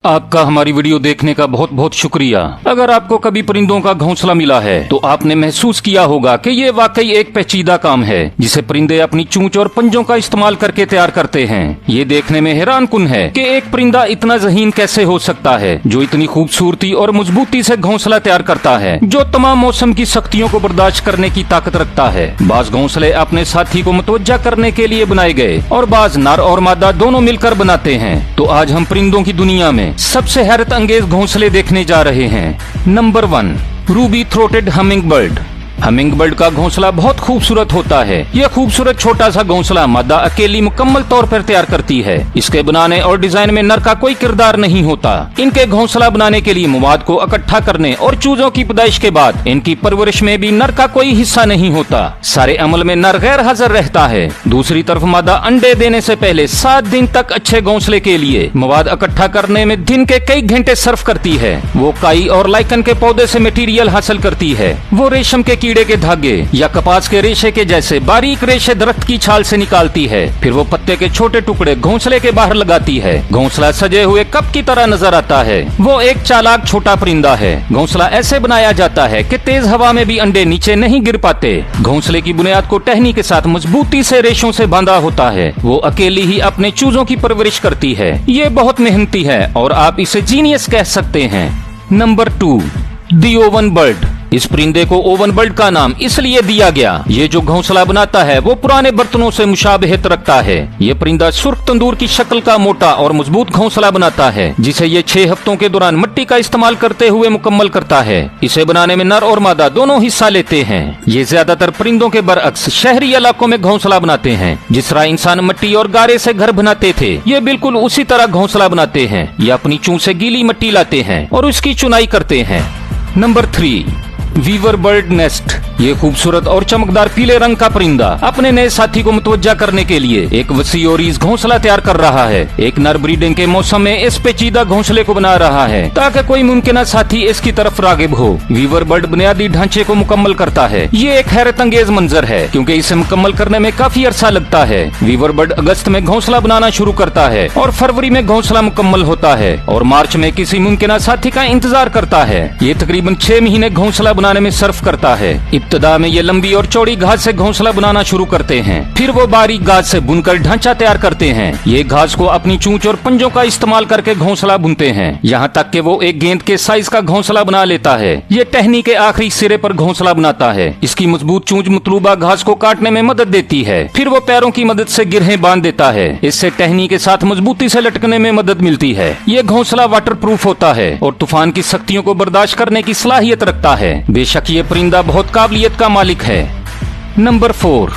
आपका हमारी वीडियो देखने का बहुत बहुत शुक्रिया। अगर आपको कभी परिंदों का घोंसला मिला है तो आपने महसूस किया होगा कि ये वाकई एक पेचीदा काम है जिसे परिंदे अपनी चोंच और पंजों का इस्तेमाल करके तैयार करते हैं। ये देखने में हैरान कुन है कि एक परिंदा इतना ज़हीन कैसे हो सकता है जो इतनी खूबसूरती और मजबूती से घोंसला तैयार करता है, जो तमाम मौसम की सख्तियों को बर्दाश्त करने की ताकत रखता है। बाज घोंसले अपने साथी को मुतवज्जा करने के लिए बनाए गए और बाज नर और मादा दोनों मिलकर बनाते हैं। तो आज हम परिंदों की दुनिया में सबसे हैरत अंगेज घोंसले देखने जा रहे हैं। Number 1, Ruby throated humming bird. Humming bird का घोंसला बहुत खूबसूरत होता है। यह खूबसूरत छोटा सा घोंसला मादा अकेली मुकम्मल तौर पर तैयार करती है। इसके बनाने और डिजाइन में नर का कोई किरदार नहीं होता। इनके घोंसला बनाने के लिए मवाद को इकट्ठा करने और चूजों की पैदाइश के बाद इनकी परवरिश में भी नर का कोई हिस्सा नहीं होता। सारे अमल में नर गैर हाजिर रहता है। दूसरी तरफ मादा अंडे देने से पहले 7 दिन तक अच्छे घोंसले के लिए मवाद इकट्ठा करने में दिन के कई घंटे सर्फ करती है। वो काई और लाइकन के पौधे से मटेरियल हासिल करती है। वो रेशम के कीड़े के धागे या कपास के रेशे के जैसे बारीक रेशे दरख्त की छाल से निकालती है। फिर वो पत्ते के छोटे टुकड़े घोंसले के बाहर लगाती है। घोंसला सजे हुए कप की तरह नजर आता है। वो एक चालाक छोटा परिंदा है। घोंसला ऐसे बनाया जाता है कि तेज हवा में भी अंडे नीचे नहीं गिर पाते। घोंसले की बुनियाद को टहनी के साथ मजबूती से रेशों से बांधा होता है। वो अकेली ही अपने चूजों की परवरिश करती है। ये बहुत मेहनती है और आप इसे जीनियस कह सकते हैं। नंबर 2, दी ओवन बर्ड। इस परिंदे को ओवन बर्ड का नाम इसलिए दिया गया। ये जो घोंसला बनाता है वो पुराने बर्तनों से मुशाबहत रखता है। ये परिंदा सुर्ख तंदूर की शक्ल का मोटा और मजबूत घोंसला बनाता है जिसे ये 6 हफ्तों के दौरान मिट्टी का इस्तेमाल करते हुए मुकम्मल करता है। इसे बनाने में नर और मादा दोनों हिस्सा लेते हैं। ये ज्यादातर परिंदों के बरअक्स शहरी इलाकों में घोंसला बनाते हैं। जिस तरह इंसान मिट्टी और गारे से घर बनाते थे, ये बिल्कुल उसी तरह घोंसला बनाते हैं। ये अपनी चूं से गीली मिट्टी लाते हैं और उसकी चुनाई करते हैं। Number 3, weaver bird nest. ये खूबसूरत और चमकदार पीले रंग का परिंदा अपने नए साथी को मुतवज्जा करने के लिए एक वसी और ईज घोंसला तैयार कर रहा है। एक नर ब्रीडिंग के मौसम में इस पेचीदा घोंसले को बना रहा है ताकि कोई मुमकिन साथी इसकी तरफ रागिब हो। वीवर बर्ड बुनियादी ढांचे को मुकम्मल करता है। ये एक हैरत अंगेज मंजर है क्योंकि इसे मुकम्मल करने में काफी अरसा लगता है। वीवर बर्ड अगस्त में घोंसला बनाना शुरू करता है और फरवरी में घोंसला मुकम्मल होता है और मार्च में किसी मुमकिन साथी का इंतजार करता है। ये तकरीबन 6 महीने घोंसला बनाने में सर्फ करता है। इब्तिदा में ये लंबी और चौड़ी घास से घोंसला बनाना शुरू करते हैं। फिर वो बारीक घास से बुनकर ढांचा तैयार करते हैं। ये घास को अपनी चूंच और पंजों का इस्तेमाल करके घोंसला बुनते हैं, यहाँ तक कि वो एक गेंद के साइज का घोंसला बना लेता है। ये टहनी के आखिरी सिरे पर घोंसला बनाता है। इसकी मजबूत चूंच मतलूबा घास को काटने में मदद देती है। फिर वो पैरों की मदद से गिरहें बांध देता है। इससे टहनी के साथ मजबूती से लटकने में मदद मिलती है। ये घोंसला वाटर प्रूफ होता है और तूफान की सख्तियों को बर्दाश्त करने की सलाहियत रखता है। बेशक ये परिंदा बहुत काबिलियत का मालिक है। Number 4,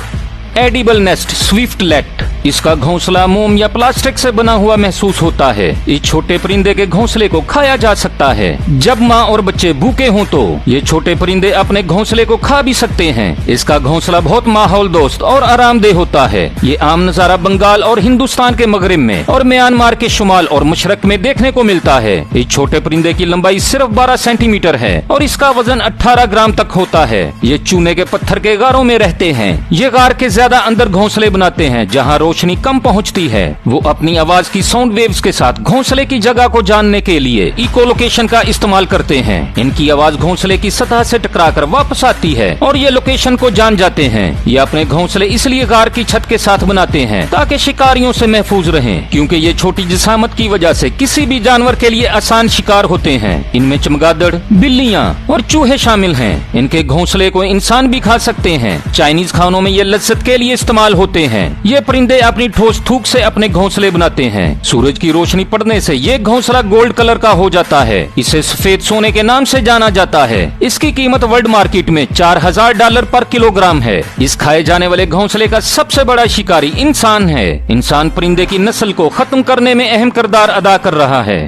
edible nest swiftlet. इसका घोंसला मोम या प्लास्टिक से बना हुआ महसूस होता है। इस छोटे परिंदे के घोंसले को खाया जा सकता है। जब माँ और बच्चे भूखे हों तो ये छोटे परिंदे अपने घोंसले को खा भी सकते हैं। इसका घोंसला बहुत माहौल दोस्त और आरामदेह होता है। ये आम नजारा बंगाल और हिंदुस्तान के मगरिब में और म्यांमार के शुमाल और मशरक में देखने को मिलता है। इस छोटे परिंदे की लंबाई सिर्फ 12 सेंटीमीटर है और इसका वजन 18 ग्राम तक होता है। ये चूने के पत्थर के गारों में रहते हैं। ये गार के ज्यादा अंदर घोंसले बनाते हैं जहाँ रोशनी कम पहुँचती है। वो अपनी आवाज की साउंड वेव्स के साथ घोंसले की जगह को जानने के लिए इकोलोकेशन का इस्तेमाल करते हैं। इनकी आवाज घोंसले की सतह से टकराकर वापस आती है और ये लोकेशन को जान जाते हैं। ये अपने घोंसले इसलिए गार की छत के साथ बनाते हैं ताकि शिकारियों से महफूज रहें, क्योंकि ये छोटी जिसामत की वजह से किसी भी जानवर के लिए आसान शिकार होते हैं। इनमें चमगादड़, बिल्लियाँ और चूहे शामिल हैं। इनके घोंसले को इंसान भी खा सकते हैं। चाइनीज खानों में ये लज्जत के लिए इस्तेमाल होते हैं। ये परिंदे अपनी ठोस थूक से अपने घोंसले बनाते हैं। सूरज की रोशनी पड़ने से ये घोंसला गोल्ड कलर का हो जाता है। इसे सफेद सोने के नाम से जाना जाता है। इसकी कीमत वर्ल्ड मार्केट में $4000 पर किलोग्राम है। इस खाए जाने वाले घोंसले का सबसे बड़ा शिकारी इंसान है। इंसान परिंदे की नस्ल को खत्म करने में अहम किरदार अदा कर रहा है।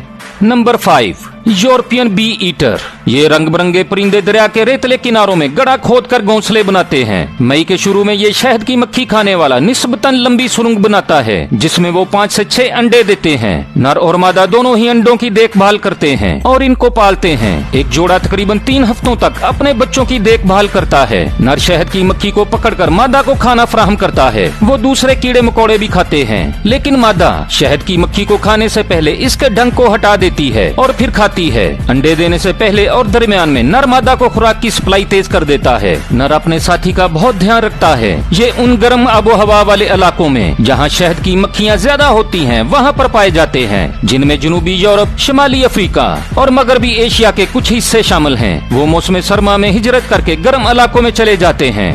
Number 5, European bee eater. ये रंग बिरंगे परिंदे दरिया के रेतले किनारों में गड्ढा खोद कर घोंसले बनाते हैं। मई के शुरू में ये शहद की मक्खी खाने वाला निस्बतन लंबी सुरंग बनाता है, जिसमें वो 5 से 6 अंडे देते हैं। नर और मादा दोनों ही अंडों की देखभाल करते हैं और इनको पालते हैं। एक जोड़ा तकरीबन 3 हफ्तों तक अपने बच्चों की देखभाल करता है। नर शहद की मक्खी को पकड़कर मादा को खाना फराहम करता है। वो दूसरे कीड़े मकोड़े भी खाते हैं, लेकिन मादा शहद की मक्खी को खाने से पहले इसके डंक को हटा देती है और फिर खाती है। अंडे देने से पहले और दरमियान में नर मादा को खुराक की सप्लाई तेज कर देता है। नर अपने साथी का बहुत ध्यान रखता है। ये उन गर्म आबो हवा वाले इलाकों में जहाँ शहद की मक्खियाँ ज्यादा होती हैं वहाँ पर पाए जाते हैं, जिनमें जनूबी यूरोप, शिमाली अफ्रीका और मगरबी एशिया के कुछ हिस्से शामिल हैं। वो मौसम सरमा में हिजरत करके गर्म इलाकों में चले जाते हैं।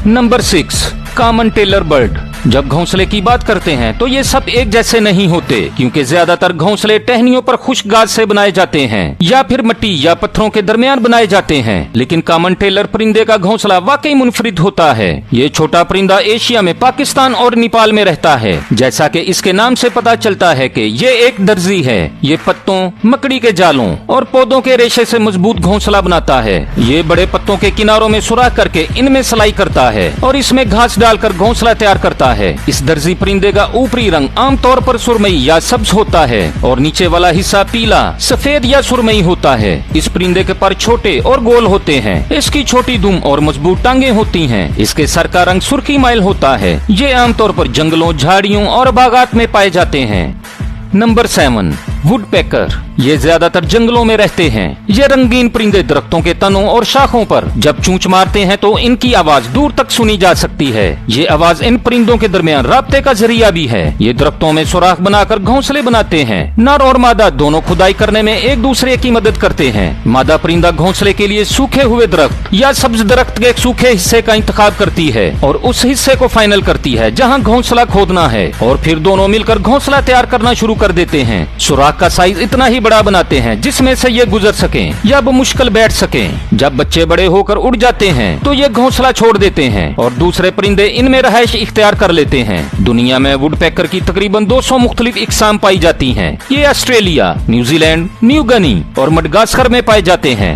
Number 6, common tailor bird. जब घोंसले की बात करते हैं तो ये सब एक जैसे नहीं होते, क्योंकि ज्यादातर घोंसले टहनियों पर खुश्क घास से बनाए जाते हैं या फिर मिट्टी या पत्थरों के दरमियान बनाए जाते हैं। लेकिन कॉमन टेलर परिंदे का घोंसला वाकई मुनफरिद होता है। ये छोटा परिंदा एशिया में पाकिस्तान और नेपाल में रहता है। जैसा कि इसके नाम से पता चलता है कि ये एक दर्जी है। ये पत्तों, मकड़ी के जालों और पौधों के रेशे से मजबूत घोंसला बनाता है। ये बड़े पत्तों के किनारों में सुराख करके इनमें सिलाई करता है और इसमें घास डालकर घोंसला तैयार करता है। इस दर्जी परिंदे का ऊपरी रंग आमतौर पर सुरमई या सब्ज होता है और नीचे वाला हिस्सा पीला, सफेद या सुरमई होता है। इस परिंदे के पर छोटे और गोल होते हैं। इसकी छोटी दुम और मजबूत टांगे होती हैं। इसके सर का रंग सुर्खी माइल होता है। ये आमतौर पर जंगलों, झाड़ियों और बागात में पाए जाते हैं। Number 7, woodpecker. ये ज्यादातर जंगलों में रहते हैं। ये रंगीन परिंदे दरख्तों के तनों और शाखों पर जब चूंच मारते हैं तो इनकी आवाज दूर तक सुनी जा सकती है। ये आवाज इन परिंदों के दरमियान राब्ते का जरिया भी है। ये दरख्तों में सुराख बनाकर घोंसले बनाते हैं। नर और मादा दोनों खुदाई करने में एक दूसरे की मदद करते हैं। मादा परिंदा घोंसले के लिए सूखे हुए दरख्त या सब्ज दरख्त के सूखे हिस्से का इंतखाब करती है और उस हिस्से को फाइनल करती है जहाँ घोंसला खोदना है, और फिर दोनों मिलकर घोंसला तैयार करना शुरू कर देते हैं। सुराख का साइज इतना ही बड़ा बनाते हैं जिसमें से ये गुजर सकें या मुश्किल बैठ सकें। जब बच्चे बड़े होकर उड़ जाते हैं तो ये घोंसला छोड़ देते हैं और दूसरे परिंदे इनमें रहायश इख्तियार कर लेते हैं। दुनिया में वुडपेकर की तकरीबन 200 मुख्तलिफ इकसाम पाई जाती हैं। ये ऑस्ट्रेलिया, न्यूजीलैंड, न्यू गिनी और मडगास्कर में पाए जाते हैं।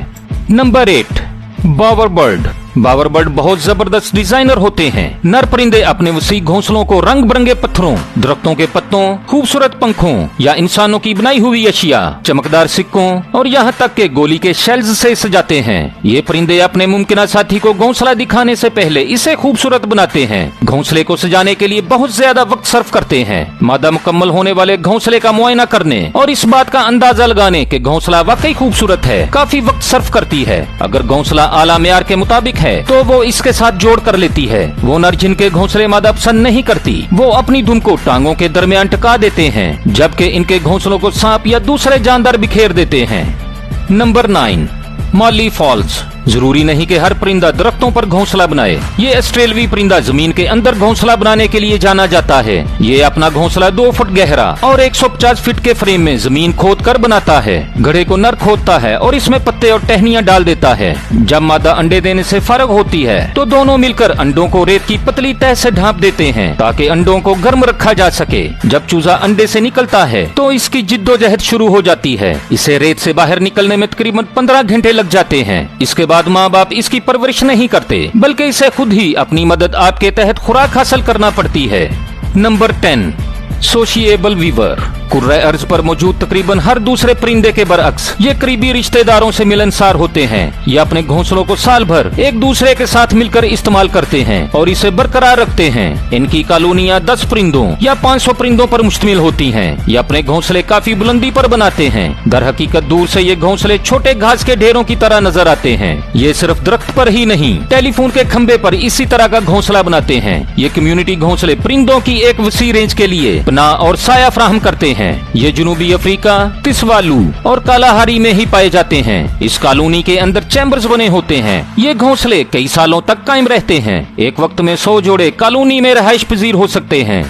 नंबर 8, बावर बर्ड। बावर बर्ड बहुत जबरदस्त डिजाइनर होते हैं। नर परिंदे अपने वसी घोंसलों को रंग बिरंगे पत्थरों, दरख्तों के पत्तों, खूबसूरत पंखों या इंसानों की बनाई हुई अशिया, चमकदार सिक्कों और यहाँ तक के गोली के शेल्स से सजाते हैं। ये परिंदे अपने मुमकिन साथी को घोंसला दिखाने से पहले इसे खूबसूरत बनाते हैं। घोंसले को सजाने के लिए बहुत ज्यादा वक्त सर्फ करते हैं। मादा मुकम्मल होने वाले घोंसले का मुआयना करने और इस बात का अंदाजा लगाने के घोंसला वाकई खूबसूरत है काफी वक्त सर्फ करती है। अगर घोंसला आला मेयार के मुताबिक है तो वो इसके साथ जोड़ कर लेती है। वो नर जिनके घोंसले मादा पसंद नहीं करती, वो अपनी दुम को टांगों के दरमियान टका देते हैं, जबकि इनके घोंसलों को सांप या दूसरे जानदार बिखेर देते हैं। Number 9, Molly Falls. जरूरी नहीं कि हर परिंदा दरख्तों पर घोंसला बनाए। ये ऑस्ट्रेलवी परिंदा जमीन के अंदर घोंसला बनाने के लिए जाना जाता है। ये अपना घोंसला 2 फुट गहरा और 150 फीट के फ्रेम में जमीन खोद कर बनाता है। गड्ढे को नर खोदता है और इसमें पत्ते और टहनियां डाल देता है। जब मादा अंडे देने से फारग होती है तो दोनों मिलकर अंडों को रेत की पतली तह से ढांप देते हैं ताकि अंडों को गर्म रखा जा सके। जब चूजा अंडे से निकलता है तो इसकी जिद्दोजहद शुरू हो जाती है। इसे रेत से बाहर निकलने में तकरीबन 15 घंटे लग जाते हैं। इसके बाद माँ बाप इसकी परवरिश नहीं करते, बल्कि इसे खुद ही अपनी मदद आपके तहत खुराक हासिल करना पड़ती है। Number 10, sociable Weaver. कुर्रे अर्ज पर मौजूद तकरीबन हर दूसरे परिंदे के बरअक्स ये करीबी रिश्तेदारों से मिलनसार होते हैं। ये अपने घोंसलों को साल भर एक दूसरे के साथ मिलकर इस्तेमाल करते हैं और इसे बरकरार रखते हैं। इनकी कॉलोनियां 10 परिंदों या 500 परिंदों पर मुश्तमिल होती हैं। ये अपने घोंसले काफी बुलंदी पर बनाते हैं। दर हकीकत दूर से ये घोंसले छोटे घास के ढेरों की तरह नजर आते हैं। ये सिर्फ दरख्त पर ही नहीं, टेलीफोन के खंबे पर इसी तरह का घोंसला बनाते हैं। ये कम्युनिटी घोंसले परिंदों की एक वसी रेंज के लिए पनाह और साया फराहम करते हैं। ये जनूबी अफ्रीका, तिसवालू और कालाहारी में ही पाए जाते हैं। इस कॉलोनी के अंदर चैम्बर्स बने होते हैं। ये घोंसले कई सालों तक कायम रहते हैं। एक वक्त में 100 जोड़े कॉलोनी में रहाइश पजीर हो सकते हैं।